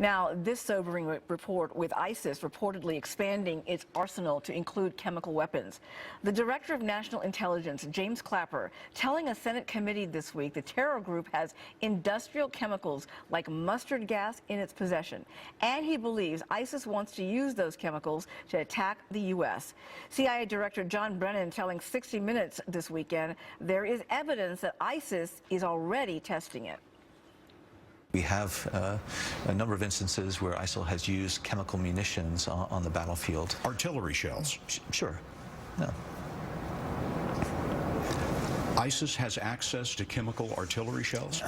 Now, this sobering report with ISIS reportedly expanding its arsenal to include chemical weapons. The Director of National Intelligence, James Clapper, telling a Senate committee this week the terror group has industrial chemicals like mustard gas in its possession. And he believes ISIS wants to use those chemicals to attack the U.S. CIA Director John Brennan telling 60 Minutes this weekend there is evidence that ISIS is already testing it. We have a number of instances where ISIL has used chemical munitions on the battlefield. Artillery shells? Sure. No. ISIS has access to chemical artillery shells?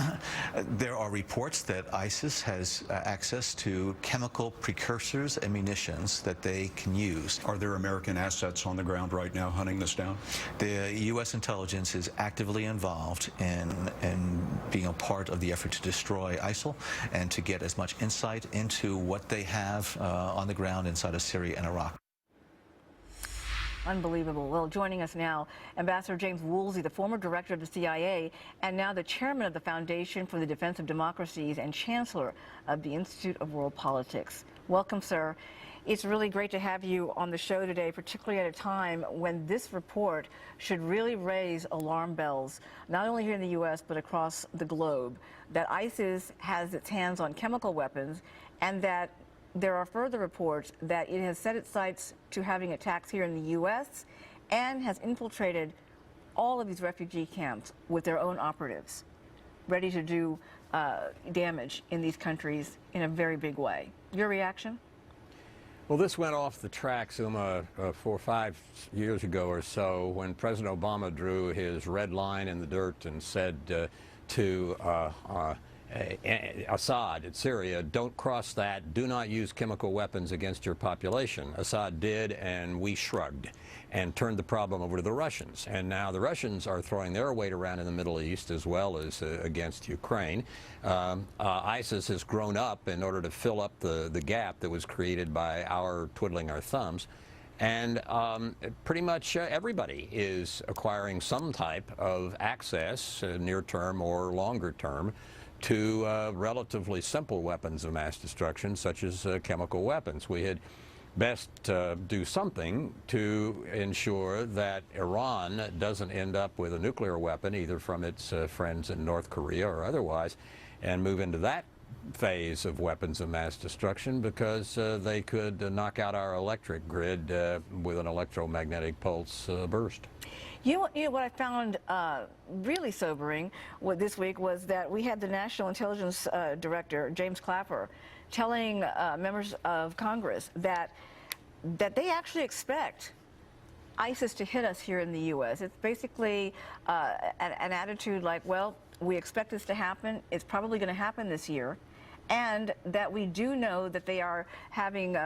There are reports that ISIS has access to chemical precursors and munitions that they can use. Are there American assets on the ground right now hunting this down? The U.S. intelligence is actively involved in being a part of the effort to destroy ISIL and to get as much insight into what they have on the ground inside of Syria and Iraq. Unbelievable. Well, joining us now, Ambassador James Woolsey, the former director of the CIA and now the chairman of the Foundation for the Defense of Democracies and chancellor of the Institute of World Politics. Welcome, sir. It's really great to have you on the show today, particularly at a time when this report should really raise alarm bells, not only here in the U.S., but across the globe, that ISIS has its hands on chemical weapons and that there are further reports that it has set its sights to having attacks here in the U.S. and has infiltrated all of these refugee camps with their own operatives, ready to do damage in these countries in a very big way. Your reaction? Well, this went off the tracks, Uma, 4 or 5 years ago or so when President Obama drew his red line in the dirt and said to Assad in Syria, don't cross that, do not use chemical weapons against your population. Assad did, and we shrugged and turned the problem over to the Russians. And now the Russians are throwing their weight around in the Middle East as well as against Ukraine. ISIS has grown up in order to fill up the gap that was created by our twiddling our thumbs. And pretty much everybody is acquiring some type of access, near-term or longer-term, to relatively simple weapons of mass destruction, such as chemical weapons. We had best do something to ensure that Iran doesn't end up with a nuclear weapon, either from its friends in North Korea or otherwise, and move into that phase of weapons of mass destruction, because they could knock out our electric grid with an electromagnetic pulse burst. You know what I found really sobering this week was that we had the National Intelligence Director, James Clapper, telling members of Congress that they actually expect ISIS to hit us here in the U.S. It's basically an attitude like, well, we expect this to happen. It's probably going to happen this year. And that we do know that they are having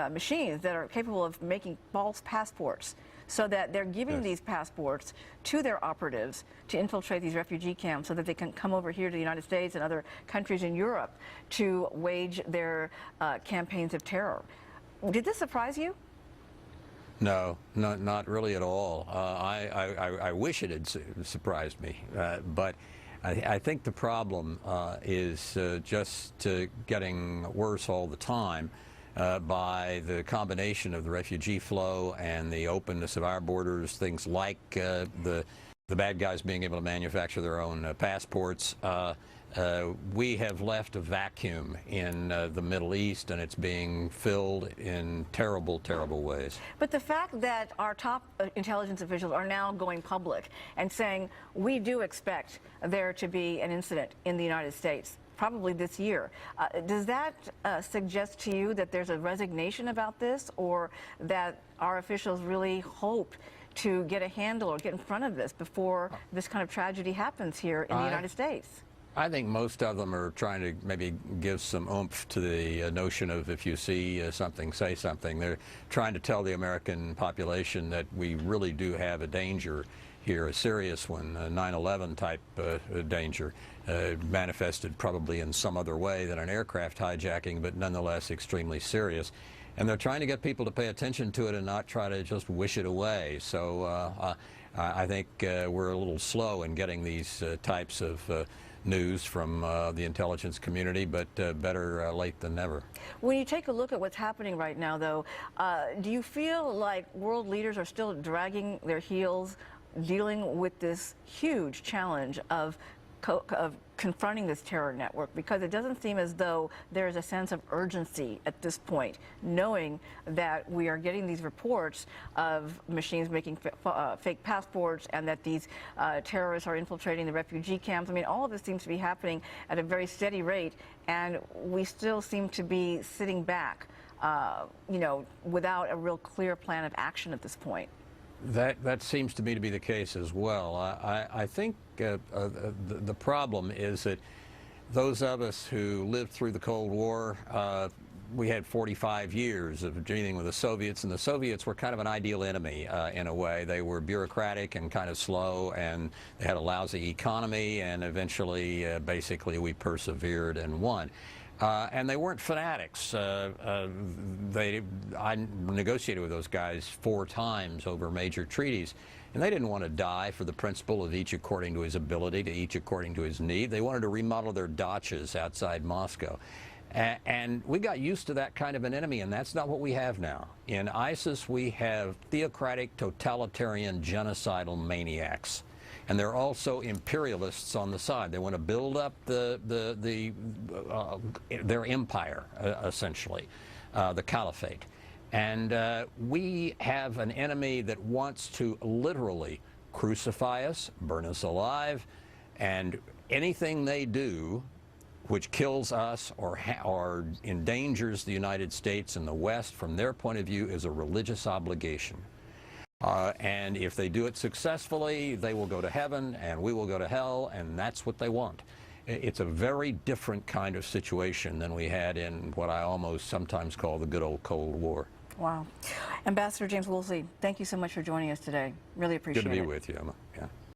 machines that are capable of making false passports, so that they're giving these passports to their operatives to infiltrate these refugee camps so that they can come over here to the United States and other countries in Europe to wage their campaigns of terror. Did this surprise you? No, not really at all. I wish it had surprised me, but I think the problem is just getting worse all the time. By the combination of the refugee flow and the openness of our borders, things like the bad guys being able to manufacture their own passports. We have left a vacuum in the Middle East, and it's being filled in terrible, terrible ways. But the fact that our top intelligence officials are now going public and saying, we do expect there to be an incident in the United States, probably this year. Does that suggest to you that there's a resignation about this, or that our officials really hope to get a handle or get in front of this before this kind of tragedy happens here in the United States? I think most of them are trying to maybe give some oomph to the notion of, if you see something, say something. They're trying to tell the American population that we really do have a danger here, a serious one, a 9/11 type danger, manifested probably in some other way than an aircraft hijacking, but nonetheless extremely serious. And they're trying to get people to pay attention to it and not try to just wish it away. So I think we're a little slow in getting these types of news from the intelligence community, but better late than never. When you take a look at what's happening right now, though, do you feel like world leaders are still dragging their heels dealing with this huge challenge of confronting this terror network? Because it doesn't seem as though there is a sense of urgency at this point, knowing that we are getting these reports of machines making fake passports and that these terrorists are infiltrating the refugee camps. I mean, all of this seems to be happening at a very steady rate, and we still seem to be sitting back, you know, without a real clear plan of action at this point. That seems to me to be the case as well. I think the problem is that those of us who lived through the Cold War, we had 45 years of dealing with the Soviets, and the Soviets were kind of an ideal enemy in a way. They were bureaucratic and kind of slow, and they had a lousy economy, and eventually, basically, we persevered and won. And they weren't fanatics. I negotiated with those guys 4 times over major treaties, and they didn't want to die for the principle of each according to his ability, to each according to his need. They wanted to remodel their dachas outside Moscow. And we got used to that kind of an enemy, and that's not what we have now. In ISIS, we have theocratic, totalitarian, genocidal maniacs. And they're also imperialists on the side. They want to build up their empire, essentially, the caliphate. And we have an enemy that wants to literally crucify us, burn us alive, and anything they do which kills us or endangers the United States and the West, from their point of view, is a religious obligation. And if they do it successfully, they will go to heaven and we will go to hell, and that's what they want. It's a very different kind of situation than we had in what I almost sometimes call the good old Cold War. Wow. Ambassador James Woolsey, thank you so much for joining us today. Really appreciate it. Good to be with you, Emma. Yeah.